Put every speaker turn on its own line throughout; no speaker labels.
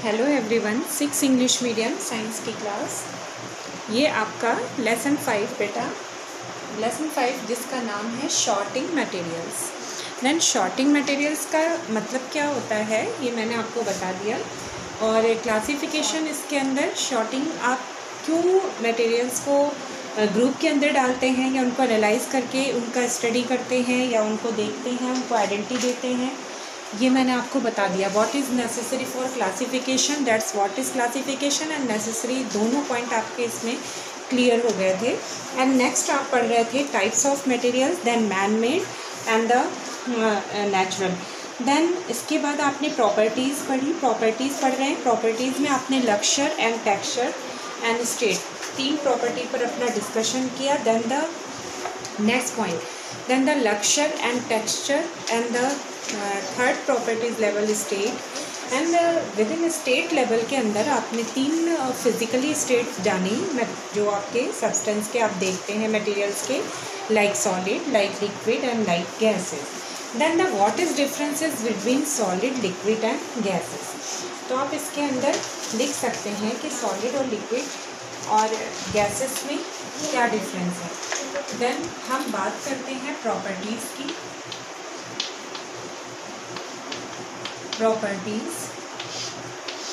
Hello everyone, 6 English medium science की class. ये आपका लेसन 5 बेटा, लेसन 5 जिसका नाम है sorting materials. Then sorting materials का मतलब क्या होता है ये मैंने आपको बता दिया। और क्लासिफिकेशन इसके अंदर शॉर्टिंग आप क्यों मटेरियल्स को ग्रुप के अंदर डालते हैं या उनको एनालाइज करके उनका स्टडी करते हैं या उनको देखते हैं, उनको आइडेंटिटी देते हैं, ये मैंने आपको बता दिया। What is necessary for classification, that's what is classification and necessary, दोनों पॉइंट आपके इसमें क्लियर हो गए थे। एंड नेक्स्ट आप पढ़ रहे थे types of materials, then man made and the natural. Then इसके बाद आपने प्रॉपर्टीज़ पढ़ी, प्रॉपर्टीज़ पढ़ रहे हैं। प्रॉपर्टीज़ में आपने lustre and texture and state, 3 property पर अपना डिस्कशन किया। Then the next point, then the lustre and texture and the third properties level state. And with in state level के अंदर आपने 3 फिजिकली स्टेट जानी जो आपके सब्सटेंस के आप देखते हैं मटेरियल्स के, like solid, like liquid and like gases. Then the what is differences between solid, liquid and gases. तो आप इसके अंदर लिख सकते हैं कि सॉलिड और लिक्विड और गैसेस में क्या डिफरेंस है। देन हम बात करते हैं प्रॉपर्टीज़ की। प्रॉपर्टीज़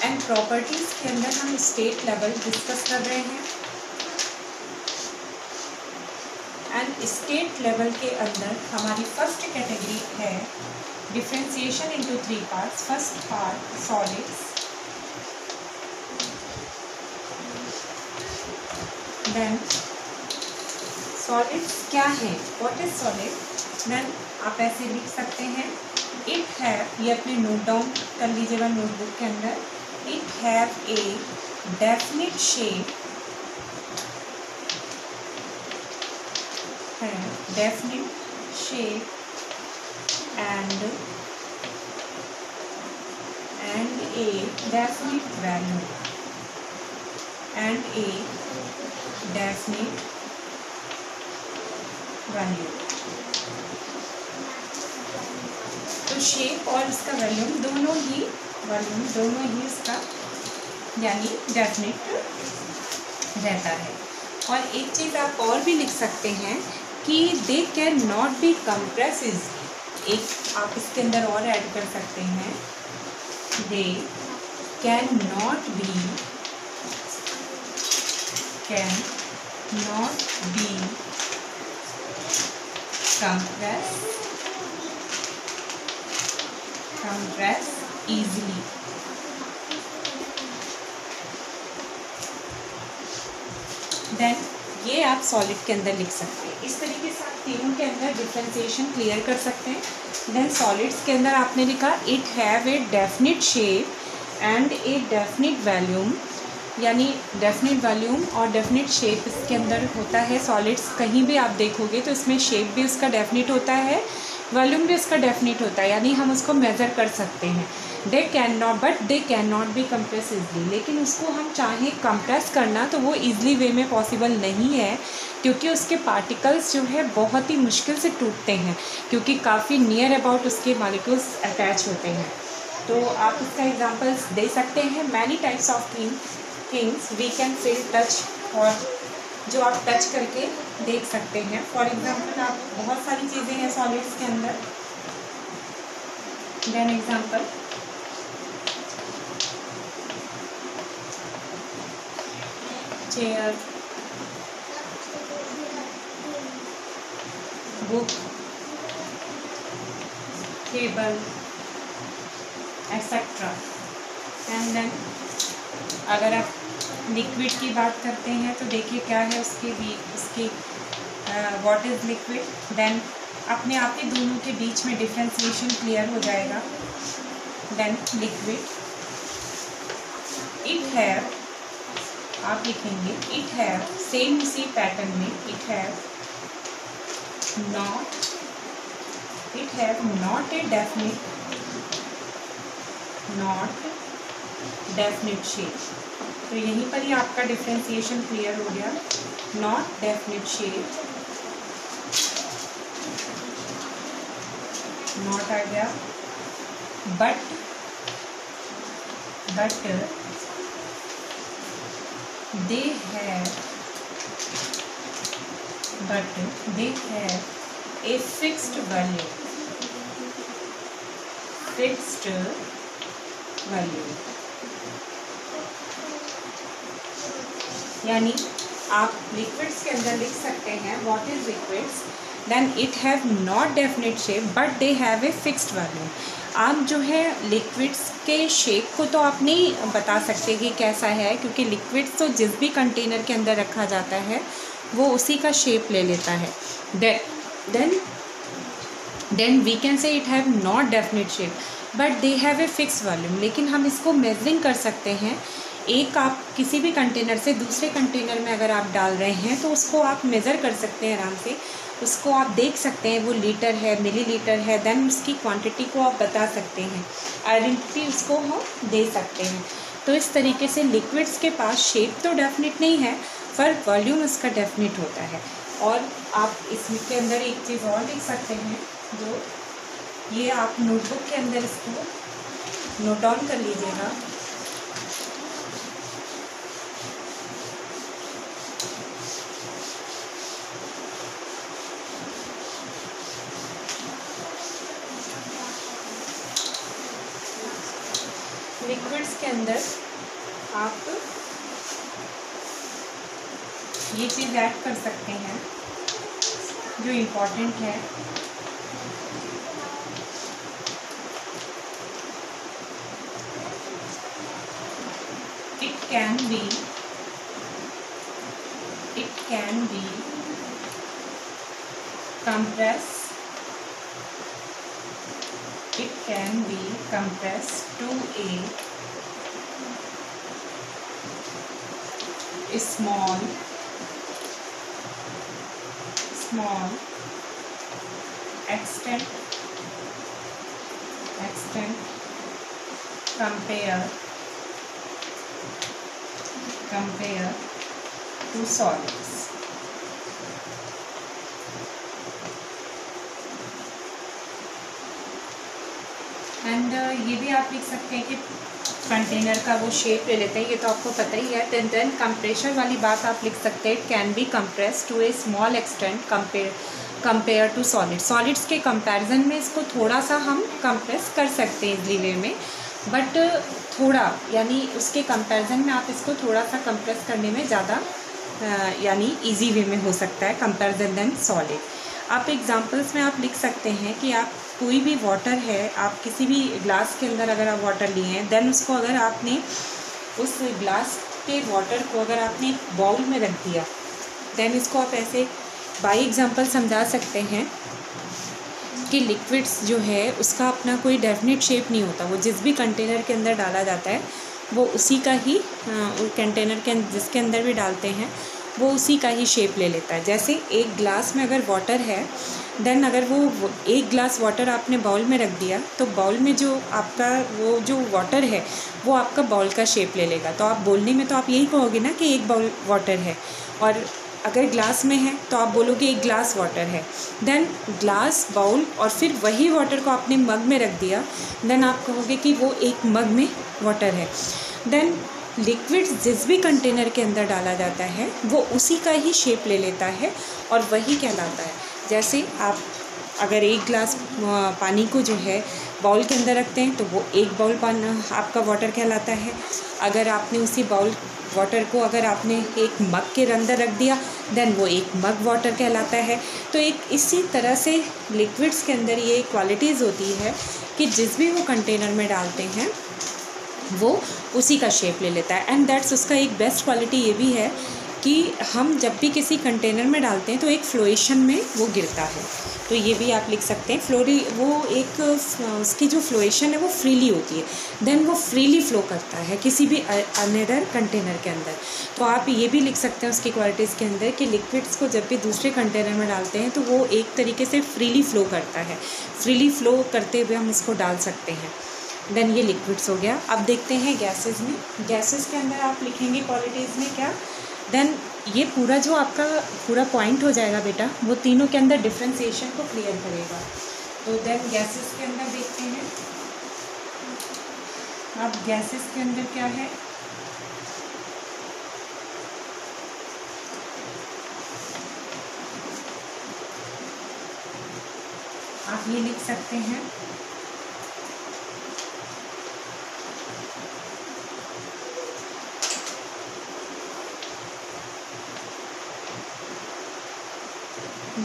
एंड प्रॉपर्टीज़ के अंदर हम स्टेट लेवल डिस्कस कर रहे हैं। एंड स्टेट लेवल के अंदर हमारी फर्स्ट कैटेगरी है differentiation into 3 parts. First part solids, then solids क्या है, व्हाट इज सॉलिड। देन आप ऐसे लिख सकते हैं, इट हैव, ये अपने नोट डाउन कर लीजिएगा नोटबुक के अंदर, it have a definite shape, है definite shape and a definite value and a definite value. तो शेप और इसका वॉल्यूम दोनों ही इसका यानी डेफिनिट रहता है। और एक चीज़ आप और भी लिख सकते हैं कि they can not be compressed. एक आप इसके अंदर और ऐड कर सकते हैं, they can not be compress easily। Then ये आप सॉलिड के अंदर लिख सकते हैं। इस तरीके से आप तीनों के अंदर डिफरेंशिएशन क्लियर कर सकते हैं। देन सॉलिड्स के अंदर आपने लिखा it have a definite shape and a definite volume, यानी डेफिनिट वॉल्यूम और डेफिनिट शेप इसके अंदर होता है। सॉलिड्स कहीं भी आप देखोगे तो इसमें शेप भी उसका डेफिनिट होता है, वॉल्यूम भी उसका डेफिनिट होता है, यानी हम उसको मेज़र कर सकते हैं। They can not B compress easily, लेकिन उसको हम चाहें कंप्रेस करना तो वो ईज़िली वे में पॉसिबल नहीं है, क्योंकि उसके पार्टिकल्स जो है बहुत ही मुश्किल से टूटते हैं, क्योंकि काफ़ी नियर अबाउट उसके मॉलिक्यूल्स अटैच होते हैं। तो आप इसका एग्जांपल्स दे सकते हैं। Many types of things we can feel touch, और जो आप टच करके देख सकते हैं। फॉर एग्जांपल आप बहुत सारी चीज़ें हैं सॉलिड्स के अंदर। Then example, chair, book, table etcetera. And then अगर आप लिक्विड की बात करते हैं तो देखिए क्या है उसकी व्हाट इज़ लिक्विड। देन अपने आप ही दोनों के बीच में डिफरेंशिएशन क्लियर हो जाएगा। देन लिक्विड, इट हैव, आप लिखेंगे इट हैव, सेम इसी पैटर्न में, it have not a definite shape. तो यहीं पर ही आपका डिफरेंशिएशन क्लियर हो गया। नॉट डेफिनिट शेप, नॉट आ गया, but but they have a fixed value. यानी आप लिक्विड्स के अंदर लिख सकते हैं what is liquids, then it have not definite shape but they have a fixed value. आप जो है लिक्विड्स के शेप को तो आप नहीं बता सकते कि कैसा है, क्योंकि लिक्विड्स तो जिस भी कंटेनर के अंदर रखा जाता है वो उसी का शेप ले लेता है। Then we can say it have not definite shape but they have a fix volume. लेकिन हम इसको मेजरिंग कर सकते हैं। एक आप किसी भी कंटेनर से दूसरे कंटेनर में अगर आप डाल रहे हैं तो उसको आप मेज़र कर सकते हैं आराम से, उसको आप देख सकते हैं वो लीटर है, मिलीलीटर है, देन उसकी क्वांटिटी को आप बता सकते हैं, आइडेंटिटी उसको हम दे सकते हैं। तो इस तरीके से लिक्विड्स के पास शेप तो डेफिनेट नहीं है पर वॉल्यूम उसका डेफिनेट होता है। और आप इसके अंदर एक चीज़ और लिख सकते हैं, जो ये आप नोटबुक के अंदर इसको नोट डाउन कर लीजिएगा। लिक्विड्स के अंदर आप ये चीज़ ऐड कर सकते हैं जो इम्पोर्टेंट है, it can B compressed to a small extent compare to solids। And ये भी आप लिख सकते हैं कि कंटेनर का वो शेप ले लेते हैं, ये तो आपको पता ही है। देन कंप्रेशर वाली बात आप लिख सकते हैं, it can be compress to a small extent compare to solids के कंपैरिजन में इसको थोड़ा सा हम कंप्रेस कर सकते हैं इजली वे में, बट थोड़ा यानी उसके कंपैरिजन में आप इसको थोड़ा सा कंप्रेस करने में ज़्यादा यानी इजी वे में हो सकता है कंपैरिजन देन सॉलिड। आप एग्जांपल्स में आप लिख सकते हैं कि आप कोई भी वाटर है, आप किसी भी ग्लास के अंदर अगर आप वाटर लिए हैं, देन उसको अगर आपने उस ग्लास के वाटर को अगर आपने एक बाउल में रख दिया, देन इसको आप ऐसे बाई एग्जांपल समझा सकते हैं कि लिक्विड्स जो है उसका अपना कोई डेफिनेट शेप नहीं होता, वो जिस भी कंटेनर के अंदर डाला जाता है वो उसी का ही कंटेनर के जिसके अंदर भी डालते हैं वो उसी का ही शेप ले लेता है। जैसे एक ग्लास में अगर वाटर है, देन अगर वो एक ग्लास वाटर आपने बाउल में रख दिया तो बाउल में जो आपका वो जो वाटर है वो आपका बाउल का शेप ले लेगा। तो आप बोलने में तो आप यही कहोगे ना कि एक बाउल वाटर है, और अगर ग्लास में है तो आप बोलोगे एक ग्लास वाटर है। देन ग्लास, बाउल और फिर वही वाटर को आपने मग में रख दिया, देन आप कहोगे कि वो एक मग में वाटर है। देन लिक्विड्स जिस भी कंटेनर के अंदर डाला जाता है वो उसी का ही शेप ले लेता है और वही कहलाता है। जैसे आप अगर एक ग्लास पानी को जो है बाउल के अंदर रखते हैं तो वो एक बाउल पानी आपका वाटर कहलाता है। अगर आपने उसी बाउल वाटर को अगर आपने एक मग के अंदर रख दिया, देन वो एक मग वाटर कहलाता है। तो एक इसी तरह से लिक्विड्स के अंदर ये क्वालिटीज़ होती है कि जिस भी वो कंटेनर में डालते हैं वो उसी का शेप ले लेता है। एंड दैट्स उसका एक बेस्ट क्वालिटी ये भी है कि हम जब भी किसी कंटेनर में डालते हैं तो एक फ्लोएशन में वो गिरता है। तो ये भी आप लिख सकते हैं वो एक उसकी जो फ्लोएशन है वो फ्रीली होती है, देन वो फ्रीली फ्लो करता है किसी भी अनदर कंटेनर के अंदर। तो आप ये भी लिख सकते हैं उसकी क्वालिटीज़ के अंदर कि लिक्विड्स को जब भी दूसरे कंटेनर में डालते हैं तो वो एक तरीके से फ्रीली फ्लो करता है, फ्रीली फ्लो करते हुए हम इसको डाल सकते हैं। देन ये लिक्विड्स हो गया। अब देखते हैं गैसेस में। गैसेस के अंदर आप लिखेंगे क्वालिटीज़ में क्या, देन ये पूरा जो आपका पूरा पॉइंट हो जाएगा बेटा, वो तीनों के अंदर डिफ्रेंसिएशन को क्लियर करेगा। तो देन गैसेस के अंदर देखते हैं अब गैसेस के अंदर क्या है, आप ये लिख सकते हैं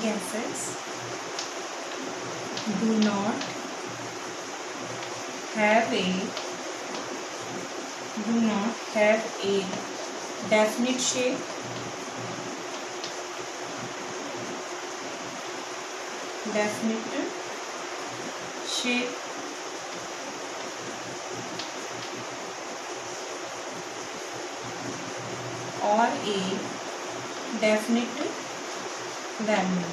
gases do not have a definite shape, or a definite value,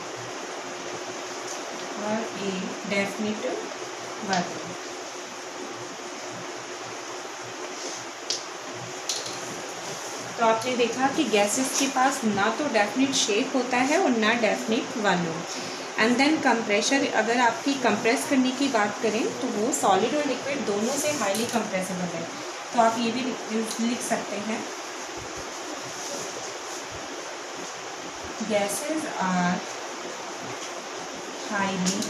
तो आपने देखा कि गैसेस के पास ना तो डेफिनेट शेप होता है और ना definite volume. And then compressor, अगर आपकी कंप्रेस करने की बात करें तो वो सॉलिड और लिक्विड दोनों से हाईली कंप्रेसिबल है। तो आप ये भी लिख सकते हैं, gases are highly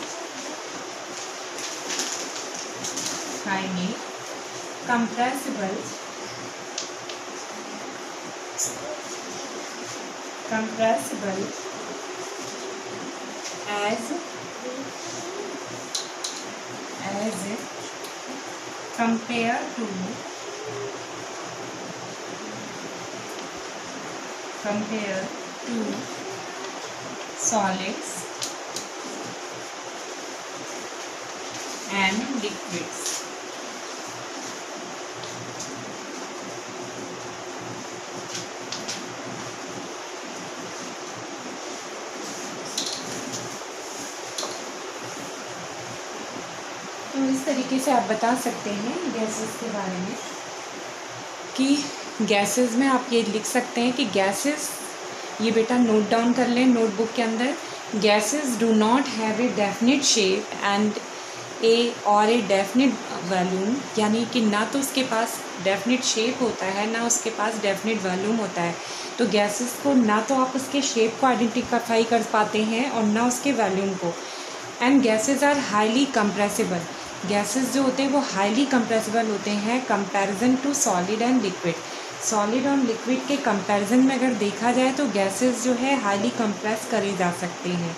compressible as compared to solids and liquids। तो इस तरीके से आप बता सकते हैं गैसेस के बारे में कि गैसेस में आप ये लिख सकते हैं कि गैसेस, ये बेटा नोट डाउन कर लें नोटबुक के अंदर, gases do not have a definite shape and A definite volume, यानी कि ना तो उसके पास डेफिनेट शेप होता है ना उसके पास डेफिनेट वॉल्यूम होता है। तो गैसेस को ना तो आप उसके शेप को आइडेंटिफाई कर पाते हैं और ना उसके वॉल्यूम को। And gases are highly compressible, gases जो होते हैं वो हाईली कंप्रेसिबल होते हैं comparison to solid and liquid. Solid और लिक्विड के कंपैरिजन में अगर देखा जाए तो गैसेस जो है हाईली कंप्रेस करे जा सकते हैं,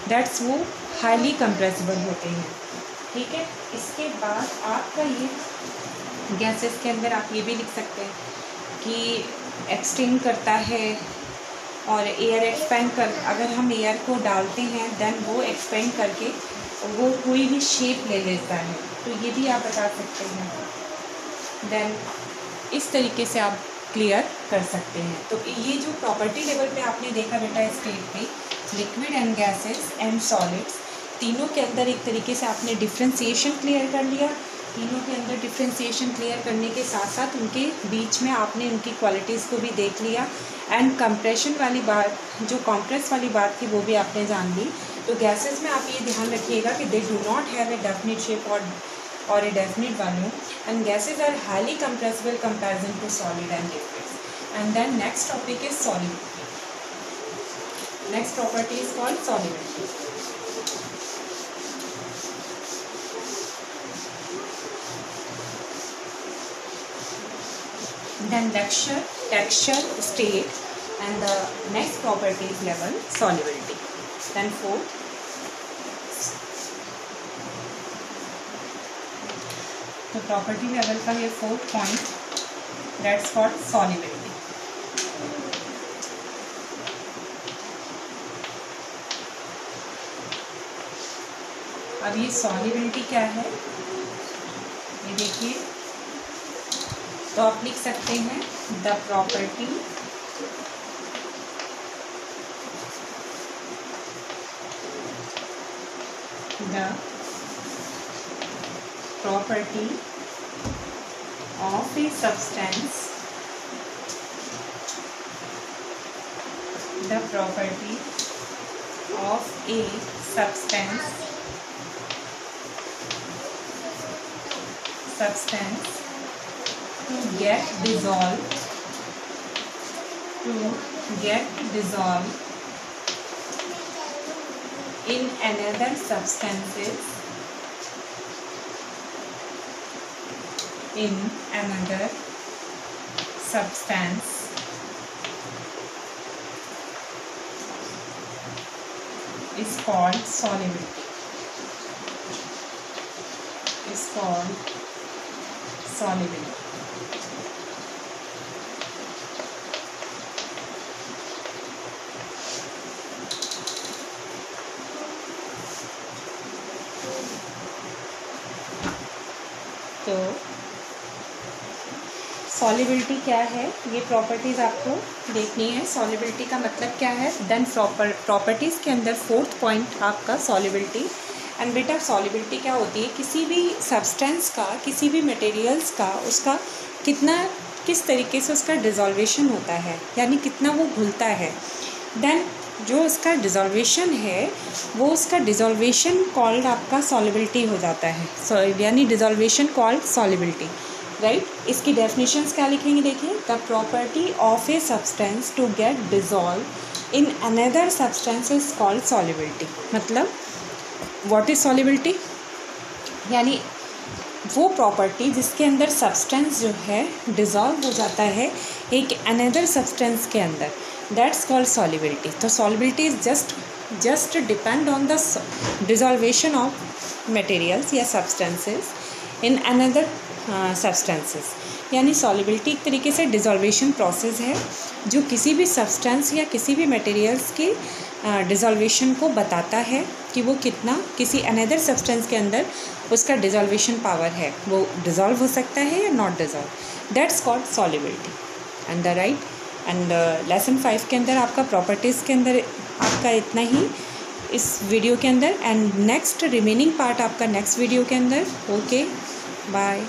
दैट्स वो हाईली कंप्रेसिबल होते हैं। ठीक है, इसके बाद आपका ये गैसेस के अंदर आप ये भी लिख सकते हैं कि एक्सटेंड करता है और एयर एक्सपेंड कर, अगर हम एयर को डालते हैं देन वो एक्सपेंड करके वो कोई भी शेप ले लेता है, तो ये भी आप बता सकते हैं। देन इस तरीके से आप क्लियर कर सकते हैं। तो ये जो प्रॉपर्टी लेवल पे आपने देखा बेटा स्टेट पे, liquid and gases and solids, तीनों के अंदर एक तरीके से आपने डिफ्रेंसिएशन क्लियर कर लिया। तीनों के अंदर डिफ्रेंसिएशन क्लियर करने के साथ साथ उनके बीच में आपने उनकी क्वालिटीज़ को भी देख लिया। एंड कंप्रेशन वाली बात, जो कॉम्प्रेस वाली बात थी वो भी आपने जान ली। तो गैसेस में आप ये ध्यान रखिएगा कि they do not have a definite shape और a definite volume, and gases are highly compressible comparison to solid and liquids. And then next topic is solubility. Next property is called solubility. Then texture, state, and the next property is level, solubility. Then fourth, तो property level का ये fourth point, that's called solubility. अब ये solubility क्या है, ये देखिए, तो आप लिख सकते हैं the property of a substance, the property of a substance to get dissolved in another substances is called solubility. तो सॉलिबिलिटी क्या है, ये प्रॉपर्टीज़ आपको देखनी है. सॉलिबिलिटी का मतलब क्या है, देन प्रॉपर्टीज़ के अंदर फोर्थ पॉइंट आपका सॉलिबिलिटी. एंड बेटा सॉलिबिलिटी क्या होती है, किसी भी सब्सटेंस का, किसी भी मटेरियल्स का, उसका किस तरीके से उसका डिज़ोल्वेशन होता है, यानी कितना वो घुलता है. देन जो उसका डिज़ोल्वेशन है वो उसका डिज़ोल्वेशन कॉल्ड आपका सॉलिबिलिटी हो जाता है. यानी डिज़ोल्वेशन कॉल्ड सॉलिबिलिटी, राइट. इसकी डेफिनेशंस क्या लिखेंगे, देखिए. The property of a substance to get dissolve in another substance is called solubility. मतलब व्हाट इज़ सॉलिबिलिटी, यानी वो प्रॉपर्टी जिसके अंदर सब्सटेंस जो है डिज़ोल्व हो जाता है एक अनदर सब्सटेंस के अंदर, दैट्स कॉल्ड सॉलिबिलिटी. तो solubility is just depend on the dissolution of materials या सब्सटेंसेस इन अनदर सब्सटेंसेस. यानी सॉलिबिलिटी एक तरीके से डिज़ोल्वेशन प्रोसेस है जो किसी भी सब्सटेंस या किसी भी मटेरियल्स के डिज़ोल्वेशन को बताता है कि वो कितना किसी अनदर सब्सटेंस के अंदर उसका डिज़ोल्वेशन पावर है, वो डिज़ोल्व हो सकता है या not dissolve. That's called solubility. And the right. And lesson 5 के अंदर आपका प्रॉपर्टीज़ के अंदर आपका इतना ही इस वीडियो के अंदर. एंड नेक्स्ट रिमेनिंग पार्ट आपका नेक्स्ट वीडियो के अंदर. Okay, bye.